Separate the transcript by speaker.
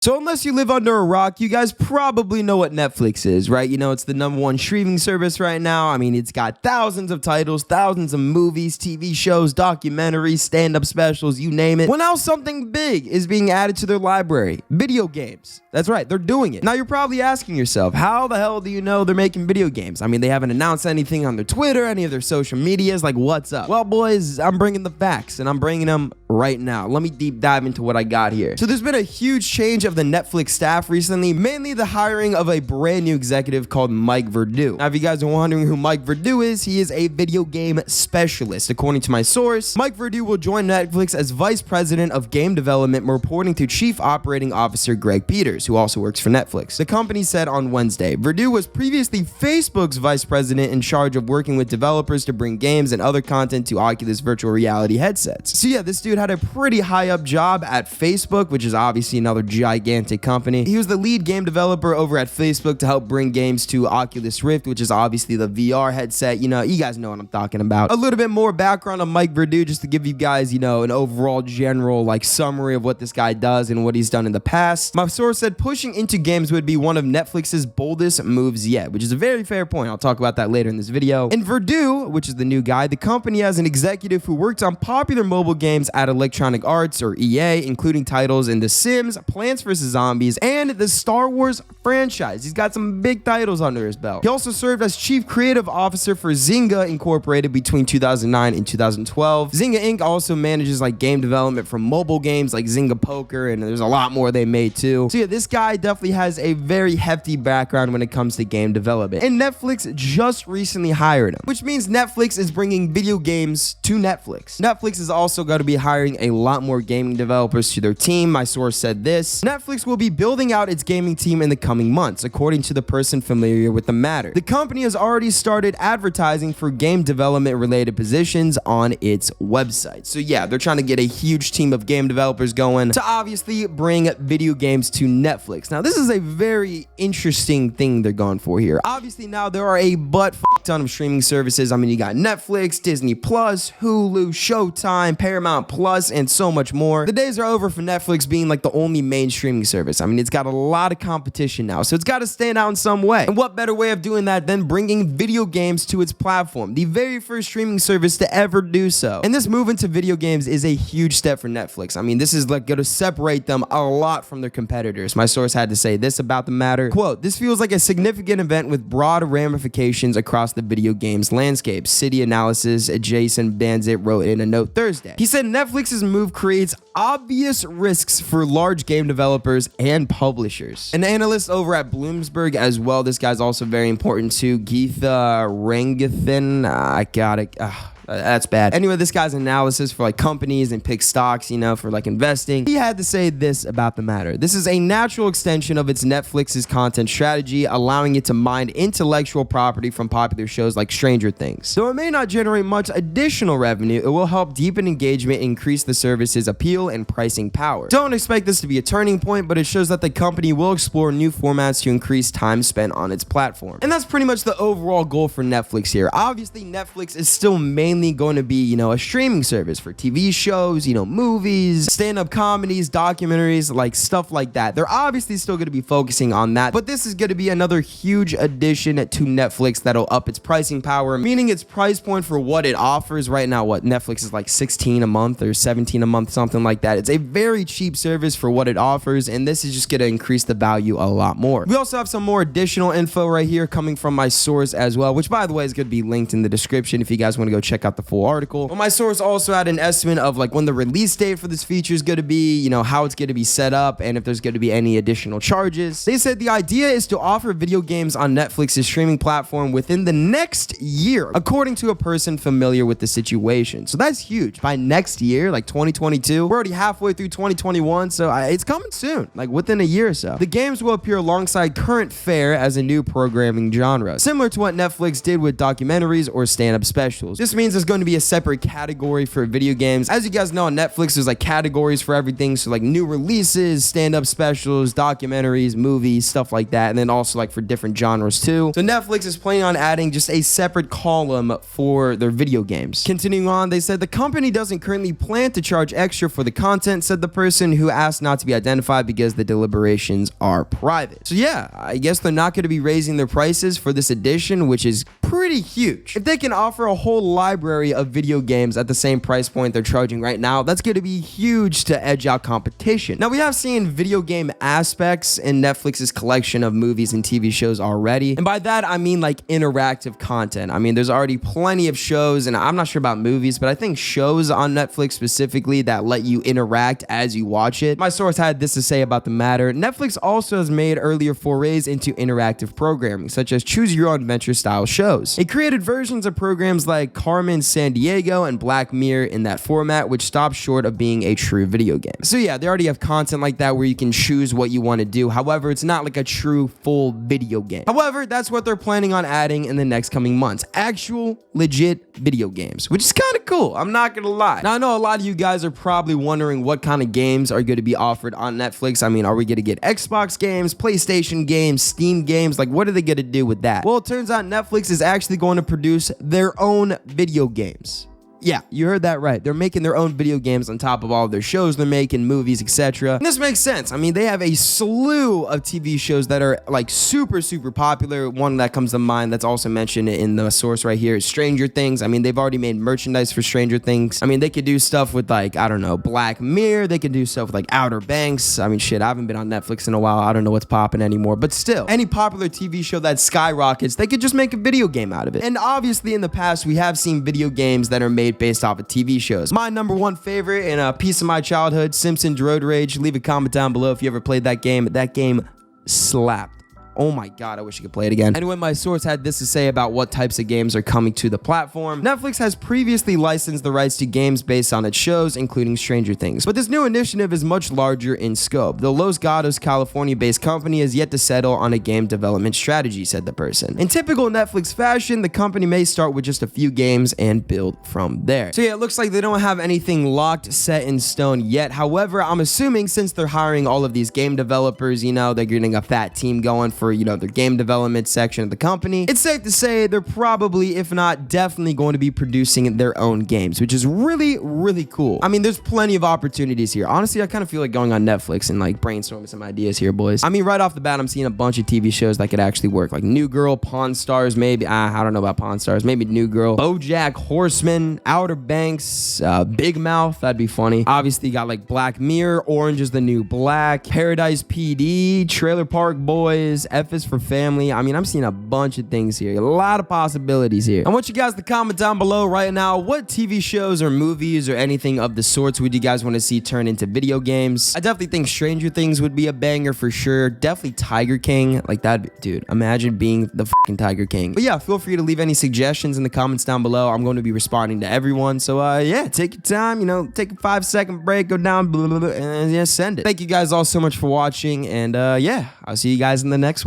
Speaker 1: So unless you live under a rock, you guys probably know what Netflix is, right? You know, it's the #1 streaming service right now. I mean, it's got thousands of titles, thousands of movies, TV shows, documentaries, stand-up specials, you name it. Well, now something big is being added to their library. Video games. That's right, they're doing it. Now, you're probably asking yourself, how the hell do you know they're making video games? I mean, they haven't announced anything on their Twitter, any of their social medias. Like, what's up? Well, boys, I'm bringing the facts, and I'm bringing them right now. Let me deep dive into what I got here. So there's been a huge change of the Netflix staff recently, mainly the hiring of a brand new executive called Mike Verdu. Now, if you guys are wondering who Mike Verdu is, he is a video game specialist. According to my source, Mike Verdu will join Netflix as vice president of game development, reporting to chief operating officer Greg Peters, who also works for Netflix. The company said on Wednesday, Verdu was previously Facebook's vice president in charge of working with developers to bring games and other content to Oculus virtual reality headsets. So yeah, this dude had a pretty high up job at Facebook, which is obviously another gigantic company. He was the lead game developer over at Facebook to help bring games to Oculus Rift, which is obviously the VR headset. You know, you guys know what I'm talking about. A little bit more background on Mike Verdu, just to give you guys, you know, an overall general like summary of what this guy does and what he's done in the past. My source said pushing into games would be one of Netflix's boldest moves yet, which is a very fair point. I'll talk about that later in this video. And Verdu, which is the new guy, the company has an executive who worked on popular mobile games at Electronic Arts or EA, including titles in The Sims, Plants vs. Zombies, and the Star Wars franchise. He's got some big titles under his belt. He also served as chief creative officer for Zynga Incorporated between 2009 and 2012. Zynga Inc. also manages like game development for mobile games like Zynga Poker, and there's a lot more they made too. So yeah, this guy definitely has a very hefty background when it comes to game development. And Netflix just recently hired him, which means Netflix is bringing video games to Netflix. Netflix is also going to be hiring a lot more gaming developers to their team. My source said this: Netflix will be building out its gaming team in the coming months, according to the person familiar with the matter. The company has already started advertising for game development related positions on its website. So yeah, they're trying to get a huge team of game developers going to obviously bring video games to Netflix. Now, this is a very interesting thing they're going for here. Obviously, now there are a ton of streaming services. I mean, you got Netflix, Disney Plus, Hulu, Showtime, Paramount Plus, and so much more. The days are over for Netflix being like the only main streaming service. I mean, it's got a lot of competition now, so it's got to stand out in some way. And what better way of doing that than bringing video games to its platform, the very first streaming service to ever do so. And this move into video games is a huge step for Netflix. I mean, this is like going to separate them a lot from their competitors. My source had to say this about the matter. Quote, "This feels like a significant event with broad ramifications across the video games landscape," City Analysis Jason Banzit wrote in a note Thursday. He said Netflix's move creates obvious risks for large game developers and publishers. An analyst over at Bloomberg as well, this guy's also very important too, Geetha Rangathan, I got it. That's bad. Anyway, this guy's analysis for like companies and pick stocks, you know, for like investing. He had to say this about the matter: "This is a natural extension of its Netflix's content strategy, allowing it to mine intellectual property from popular shows like Stranger Things. Though it may not generate much additional revenue, it will help deepen engagement, increase the service's appeal and pricing power. Don't expect this to be a turning point, but it shows that the company will explore new formats to increase time spent on its platform." And that's pretty much the overall goal for Netflix here. Obviously, Netflix is still mainly going to be, you know, a streaming service for TV shows, you know, movies, stand-up comedies, documentaries, like stuff like that. They're obviously still going to be focusing on that, but this is going to be another huge addition to Netflix that'll up its pricing power, meaning its price point for what it offers right now. What Netflix is like 16 a month or 17 a month, something like that. It's a very cheap service for what it offers, and this is just going to increase the value a lot more. We also have some more additional info right here coming from my source as well, which by the way is going to be linked in the description if you guys want to go check out the full article. But my source also had an estimate of like when the release date for this feature is going to be, you know, how it's going to be set up, and if there's going to be any additional charges. They said the idea is to offer video games on Netflix's streaming platform within the next year, according to a person familiar with the situation. So that's huge. By next year, like 2022, we're already halfway through 2021, so it's coming soon, like within a year or so. The games will appear alongside current fare as a new programming genre, similar to what Netflix did with documentaries or stand-up specials. This means means there's going to be a separate category for video games. As you guys know, on Netflix, there's like categories for everything. So like new releases, stand-up specials, documentaries, movies, stuff like that. And then also like for different genres too. So Netflix is planning on adding just a separate column for their video games. Continuing on, they said the company doesn't currently plan to charge extra for the content, said the person who asked not to be identified because the deliberations are private. So yeah, I guess they're not going to be raising their prices for this edition, which is pretty huge. If they can offer a whole library of video games at the same price point they're charging right now, that's going to be huge to edge out competition. Now, we have seen video game aspects in Netflix's collection of movies and TV shows already. And by that, I mean like interactive content. I mean, there's already plenty of shows, and I'm not sure about movies, but I think shows on Netflix specifically that let you interact as you watch it. My source had this to say about the matter. Netflix also has made earlier forays into interactive programming, such as choose your own adventure style shows. It created versions of programs like Carmen Sandiego and Black Mirror in that format, which stopped short of being a true video game. So yeah, they already have content like that where you can choose what you want to do. However, it's not like a true full video game. However, that's what they're planning on adding in the next coming months. Actual legit video games, which is kind of cool. I'm not gonna lie. Now, I know a lot of you guys are probably wondering what kind of games are going to be offered on Netflix. I mean, are we going to get Xbox games, PlayStation games, Steam games? Like, what are they going to do with that? Well, it turns out Netflix is actually going to produce their own video games. Yeah, you heard that right. They're making their own video games on top of all of their shows they're making, movies, etc. And this makes sense. I mean, they have a slew of TV shows that are like super popular. One that comes to mind that's also mentioned in the source right here is Stranger Things. I mean, they've already made merchandise for Stranger Things. I mean, they could do stuff with like, I don't know, Black Mirror. They could do stuff with like Outer Banks. I mean, shit, I haven't been on Netflix in a while. I don't know what's popping anymore. But still, any popular TV show that skyrockets, they could just make a video game out of it. And obviously in the past, we have seen video games that are made based off of TV shows. My number one favorite and a piece of my childhood, Simpsons Road Rage. Leave a comment down below if you ever played that game. That game slapped. Oh my god, I wish I could play it again. Anyway, my source had this to say about what types of games are coming to the platform. Netflix has previously licensed the rights to games based on its shows, including Stranger Things. But this new initiative is much larger in scope. The Los Gatos, California-based company has yet to settle on a game development strategy, said the person. In typical Netflix fashion, the company may start with just a few games and build from there. So yeah, it looks like they don't have anything locked, set in stone yet. However, I'm assuming since they're hiring all of these game developers, you know, they're getting a fat team going for, you know, their game development section of the company, it's safe to say they're probably, if not definitely, going to be producing their own games, which is really cool. I mean, there's plenty of opportunities here. Honestly, I kind of feel like going on Netflix and like brainstorming some ideas here, boys. I mean, right off the bat, I'm seeing a bunch of TV shows that could actually work, like New Girl, Pawn Stars, maybe, I don't know about Pawn Stars, maybe New Girl, BoJack Horseman, Outer Banks, Big Mouth, that'd be funny. Obviously, you got like Black Mirror, Orange is the New Black, Paradise PD, Trailer Park Boys, F is for Family. I mean, I'm seeing a bunch of things here. A lot of possibilities here. I want you guys to comment down below right now, what TV shows or movies or anything of the sorts would you guys want to see turn into video games? I definitely think Stranger Things would be a banger for sure. Definitely Tiger King. Like that, dude, imagine being the fucking Tiger King. But yeah, feel free to leave any suggestions in the comments down below. I'm going to be responding to everyone. So yeah, take your time, you know, take a 5-second break, go down, and yeah, send it. Thank you guys all so much for watching. And yeah, I'll see you guys in the next one.